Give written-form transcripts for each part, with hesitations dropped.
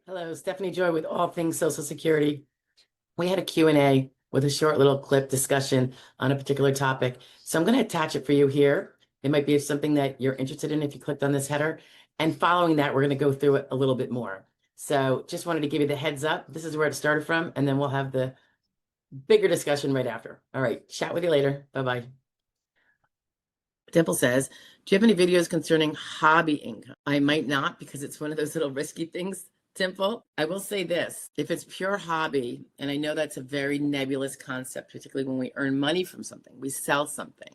Hello, Stephanie Joy with All Things Social Security. We had a Q&A with a short little clip discussion on a particular topic. So I'm going to attach it for you here. It might be something that you're interested in if you clicked on this header. And following that, we're going to go through it a little bit more. So just wanted to give you the heads up. This is where it started from, and then we'll have the bigger discussion right after. All right, chat with you later. Bye-bye. Dimple says, do you have any videos concerning hobby income? I might not, because it's one of those little risky things, Dimple. I will say this, if it's pure hobby, and I know that's a very nebulous concept, particularly when we earn money from something, we sell something.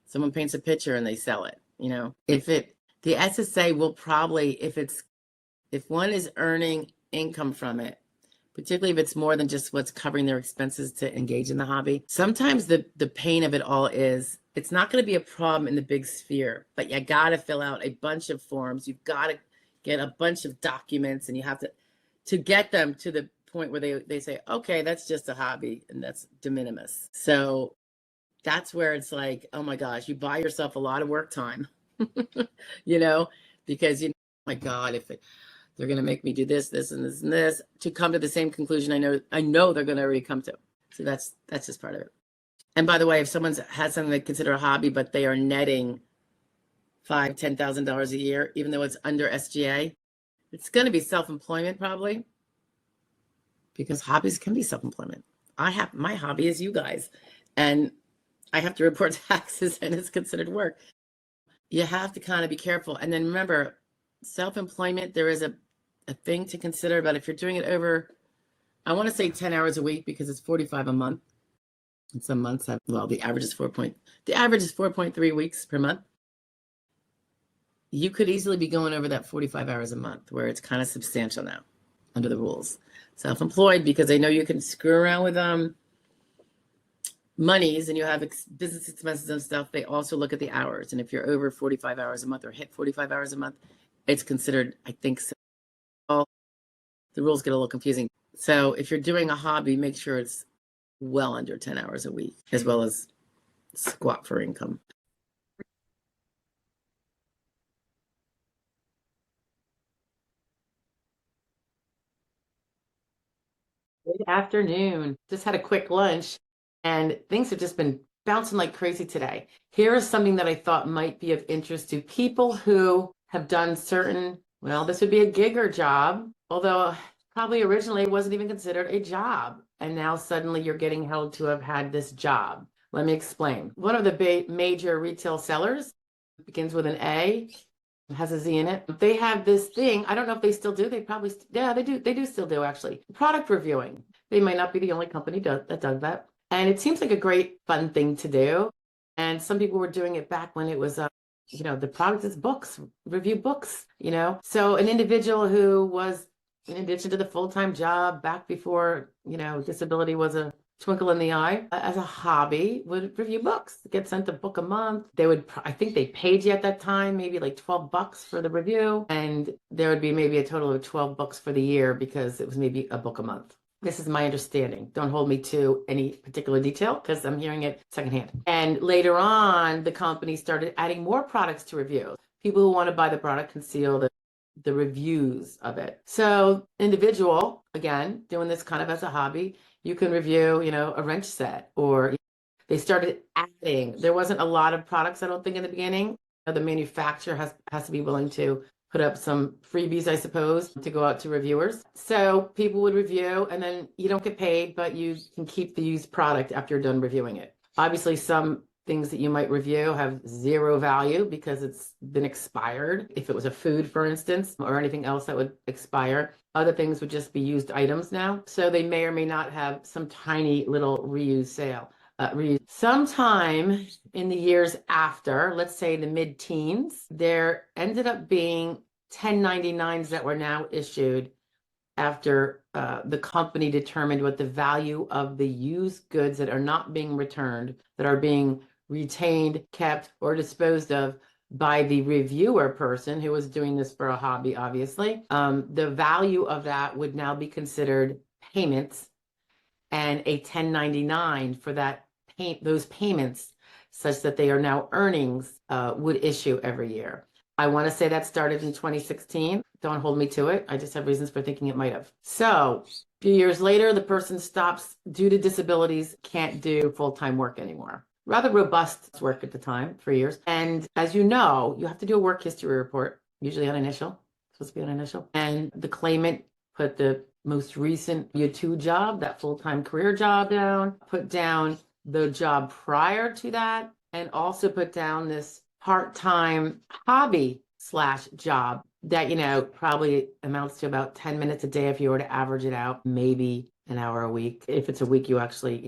Someone paints a picture and they sell it, the SSA will probably, if one is earning income from it, particularly if it's more than just what's covering their expenses to engage in the hobby. Sometimes the pain of it all is it's not going to be a problem in the big sphere, but you got to fill out a bunch of forms. You've got to get a bunch of documents, and you have to get them to the point where they say, okay, that's just a hobby and that's de minimis. So that's where it's like, oh my gosh, you buy yourself a lot of work time, because my God, if they're going to make me do this, this, and this, and this to come to the same conclusion I know they're going to already come to. So that's just part of it. And by the way, if someone's has something they consider a hobby, but they are netting $5,000, $10,000 a year, even though it's under SGA, it's going to be self-employment probably, because hobbies can be self-employment. My hobby is you guys, and I have to report taxes, and it's considered work. You have to kind of be careful. And then remember, self-employment, there is a thing to consider about if you're doing it over, I want to say 10 hours a week, because it's 45 a month. And some months the average is 4.3 weeks per month. You could easily be going over that 45 hours a month, where it's kind of substantial now under the rules. Self-employed, because I know you can screw around with monies, and you have business expenses and stuff. They also look at the hours, and if you're over 45 hours a month or hit 45 hours a month, it's considered, I think, the rules get a little confusing. So if you're doing a hobby, make sure it's well under 10 hours a week, as well as squat for income. Good afternoon. Just had a quick lunch, and things have just been bouncing like crazy today. Here is something that I thought might be of interest to people who have done this would be a gig or job, although probably originally it wasn't even considered a job. And now suddenly you're getting held to have had this job. Let me explain. One of the major retail sellers begins with an A, has a Z in it. They have this thing. I don't know if they still do. They probably, yeah, they do. They do still do, actually. Product reviewing. They might not be the only company that does that. And it seems like a great, fun thing to do. And some people were doing it back when it was, the product is books, review books, So an individual who was, in addition to the full-time job back before, disability was a twinkle in the eye, as a hobby, would review books, get sent a book a month. I think they paid you at that time, maybe like $12 for the review. And there would be maybe a total of 12 books for the year, because it was maybe a book a month. This is my understanding. Don't hold me to any particular detail, because I'm hearing it secondhand. And later on, the company started adding more products to review. People who want to buy the product can see all the reviews of it. So individual, again, doing this kind of as a hobby, you can review, a wrench set, or they started adding. There wasn't a lot of products, I don't think, in the beginning. The manufacturer has to be willing to put up some freebies, I suppose, to go out to reviewers. So people would review, and then you don't get paid, but you can keep the used product after you're done reviewing it. Obviously, some things that you might review have zero value because it's been expired. If it was a food, for instance, or anything else that would expire, other things would just be used items now. So they may or may not have some tiny little reuse sale. Sometime in the years after, let's say the mid-teens, there ended up being 1099s that were now issued after the company determined what the value of the used goods that are not being returned, that are being retained, kept, or disposed of by the reviewer person who was doing this for a hobby, obviously. The value of that would now be considered payments, and a 1099 for those payments, such that they are now earnings, would issue every year. I want to say that started in 2016. Don't hold me to it. I just have reasons for thinking it might have. So a few years later, the person stops due to disabilities, can't do full-time work anymore. Rather robust work at the time, 3 years. And as you know, you have to do a work history report, usually on initial, supposed to be on initial. And the claimant put the most recent U2 job, that full-time career job down, put down the job prior to that, and also put down this part-time hobby / job that, probably amounts to about 10 minutes a day if you were to average it out, maybe an hour a week. If it's a week,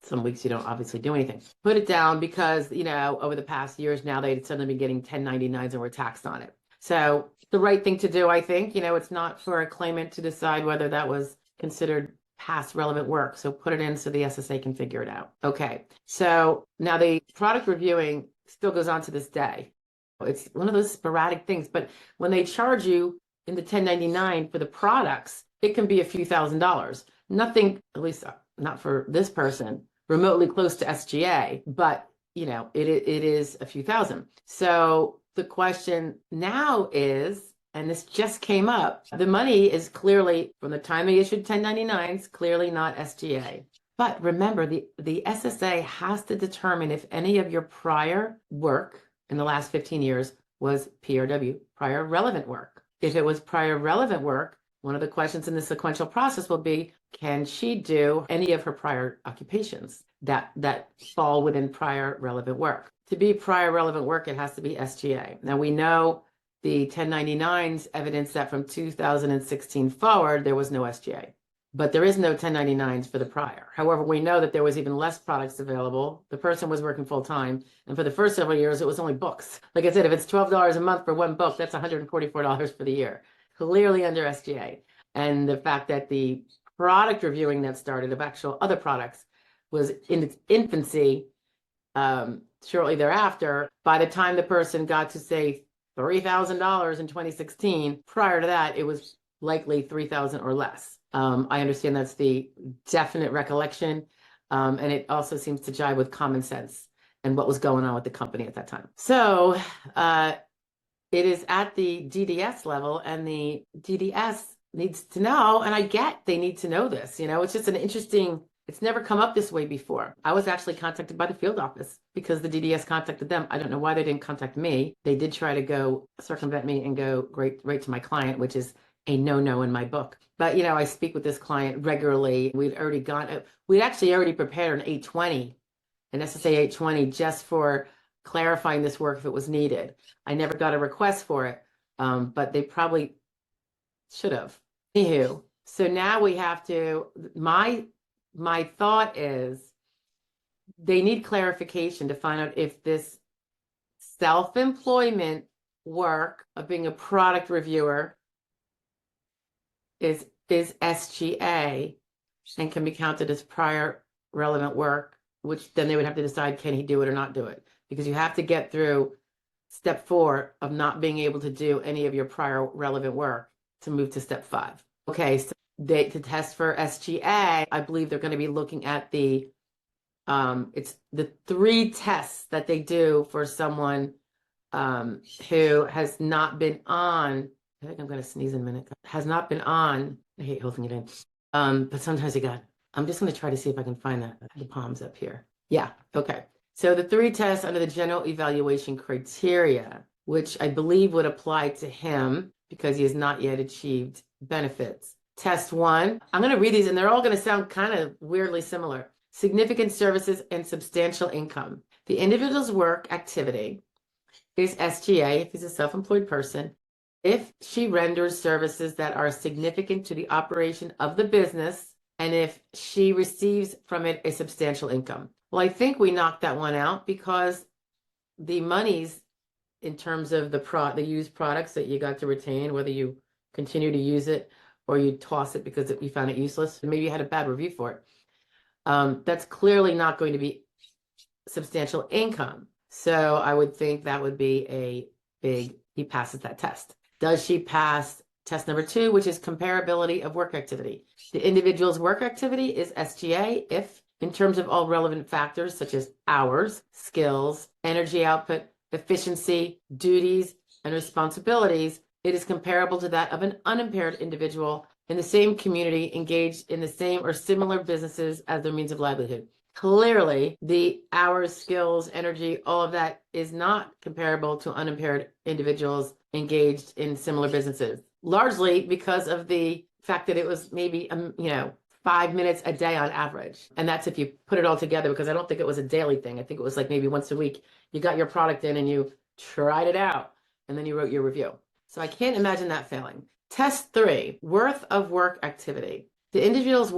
some weeks you don't obviously do anything. Put it down because, over the past years now, they'd suddenly be getting 1099s and were taxed on it. So the right thing to do, I think, it's not for a claimant to decide whether that was considered past relevant work. So put it in so the SSA can figure it out. Okay. So now the product reviewing still goes on to this day. It's one of those sporadic things, but when they charge you in the 1099 for the products, it can be a few $1,000s. Nothing, at least not for this person, remotely close to SGA, but it is a few thousand. So the question now is, and this just came up, the money is clearly, from the time they issued 1099s, clearly not SGA. But remember, the SSA has to determine if any of your prior work in the last 15 years was PRW, prior relevant work. If it was prior relevant work, one of the questions in the sequential process will be, can she do any of her prior occupations that fall within prior relevant work? To be prior relevant work, it has to be SGA. Now we know the 1099s evidence that from 2016 forward, there was no SGA. But there is no 1099s for the prior. However, we know that there was even less products available. The person was working full time. And for the first several years, it was only books. Like I said, if it's $12 a month for one book, that's $144 for the year. Clearly under SGA. And the fact that the product reviewing that started of actual other products was in its infancy shortly thereafter. By the time the person got to say $3,000 in 2016, prior to that, it was likely 3,000 or less. I understand that's the definite recollection, and it also seems to jive with common sense and what was going on with the company at that time. So it is at the DDS level, and the DDS needs to know, and I get they need to know this. It's just an interesting, it's never come up this way before. I was actually contacted by the field office because the DDS contacted them. I don't know why they didn't contact me. They did try to go circumvent me and go right to my client, which is a no-no in my book. But, I speak with this client regularly. We'd actually already prepared an 820, an SSA 820, just for clarifying this work if it was needed. I never got a request for it, but they probably should have. Anywho, so now we have to, my thought is they need clarification to find out if this self-employment work of being a product reviewer is SGA and can be counted as prior relevant work, which then they would have to decide, can he do it or not do it? Because you have to get through step 4 of not being able to do any of your prior relevant work to move to step 5. Okay, so to test for SGA, I believe they're going to be looking at it's the 3 tests that they do for someone who has not been on, I think I'm going to sneeze in a minute, has not been on, I hate holding it in, but sometimes I'm just going to try to see if I can find the palms up here. Yeah, okay. So the 3 tests under the general evaluation criteria, which I believe would apply to him because he has not yet achieved benefits. Test 1, I'm going to read these and they're all going to sound kind of weirdly similar. Significant services and substantial income. The individual's work activity is SGA if he's a self-employed person, if she renders services that are significant to the operation of the business, and if she receives from it a substantial income. Well, I think we knocked that one out because the monies in terms of the used products that you got to retain, whether you continue to use it or you toss it because you found it useless, maybe you had a bad review for it. That's clearly not going to be substantial income. So I would think that would be he passes that test. Does she pass test number 2, which is comparability of work activity? The individual's work activity is SGA if, in terms of all relevant factors such as hours, skills, energy output, efficiency, duties, and responsibilities, it is comparable to that of an unimpaired individual in the same community engaged in the same or similar businesses as their means of livelihood. Clearly, the hours, skills, energy, all of that is not comparable to unimpaired individuals engaged in similar businesses, largely because of the fact that it was maybe, 5 minutes a day on average. And that's if you put it all together, because I don't think it was a daily thing. I think it was like maybe once a week, you got your product in and you tried it out, and then you wrote your review. So I can't imagine that failing. Test 3, worth of work activity. The individual's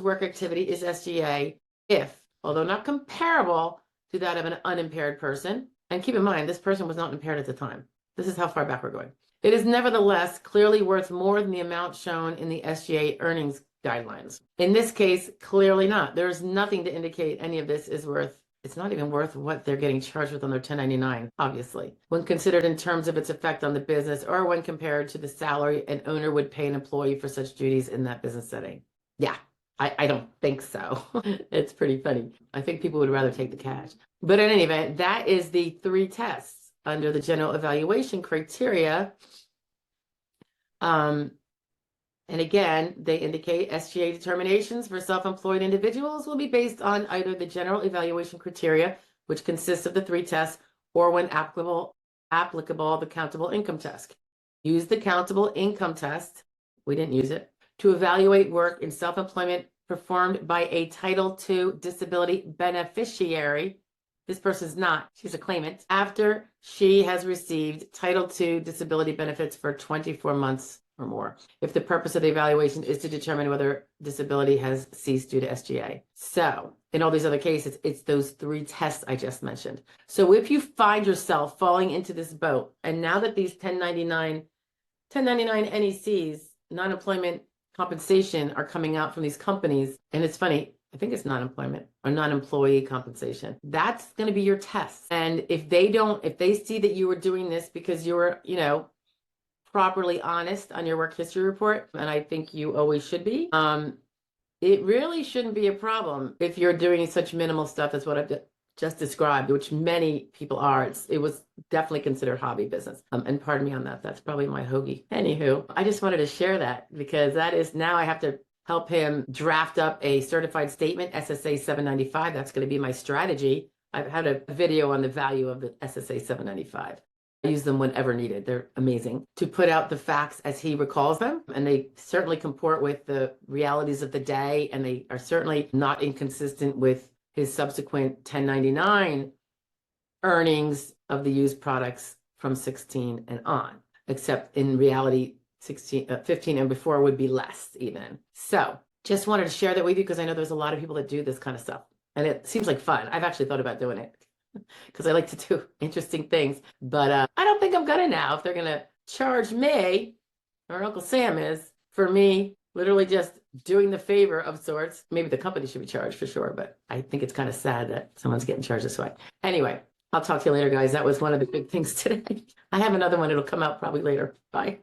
work activity is SGA if, although not comparable to that of an unimpaired person, and keep in mind, this person was not impaired at the time. This is how far back we're going. It is nevertheless clearly worth more than the amount shown in the SGA earnings guidelines. In this case, clearly not. There's nothing to indicate any of this is worth, it's not even worth what they're getting charged with on their 1099, obviously, when considered in terms of its effect on the business or when compared to the salary an owner would pay an employee for such duties in that business setting. Yeah, I don't think so. It's pretty funny. I think people would rather take the cash. But in any event, that is the 3 tests under the general evaluation criteria. And again, they indicate SGA determinations for self-employed individuals will be based on either the general evaluation criteria, which consists of the 3 tests, or when applicable, the countable income test. Use the countable income test. We didn't use it. To evaluate work in self-employment performed by a Title II disability beneficiary. This person's not, she's a claimant, after she has received Title II disability benefits for 24 months or more, if the purpose of the evaluation is to determine whether disability has ceased due to SGA. So in all these other cases, it's those 3 tests I just mentioned. So if you find yourself falling into this boat, and now that these 1099 NECs, non-employment compensation, are coming out from these companies, and it's funny, I think it's non-employment or non-employee compensation, that's going to be your test. And if they see that you were doing this because you were, properly honest on your work history report, and I think you always should be, it really shouldn't be a problem if you're doing such minimal stuff as what I've just described, which many people are. It was definitely considered hobby business. And pardon me on that. That's probably my hoagie. Anywho, I just wanted to share that because that is, now I have to help him draft up a certified statement, SSA 795. That's going to be my strategy. I've had a video on the value of the SSA 795. I use them whenever needed. They're amazing. To put out the facts as he recalls them, and they certainly comport with the realities of the day, and they are certainly not inconsistent with his subsequent 1099 earnings of the used products from 16 and on, except in reality, 15 and before would be less even. So just wanted to share that with you because I know there's a lot of people that do this kind of stuff, and it seems like fun. I've actually thought about doing it because I like to do interesting things, but I don't think I'm gonna now. If they're gonna charge me, or Uncle Sam is, for me literally just doing the favor of sorts, maybe the company should be charged for sure, but I think it's kind of sad that someone's getting charged this way. Anyway, I'll talk to you later, guys. That was one of the big things today. I have another one. It'll come out probably later. Bye.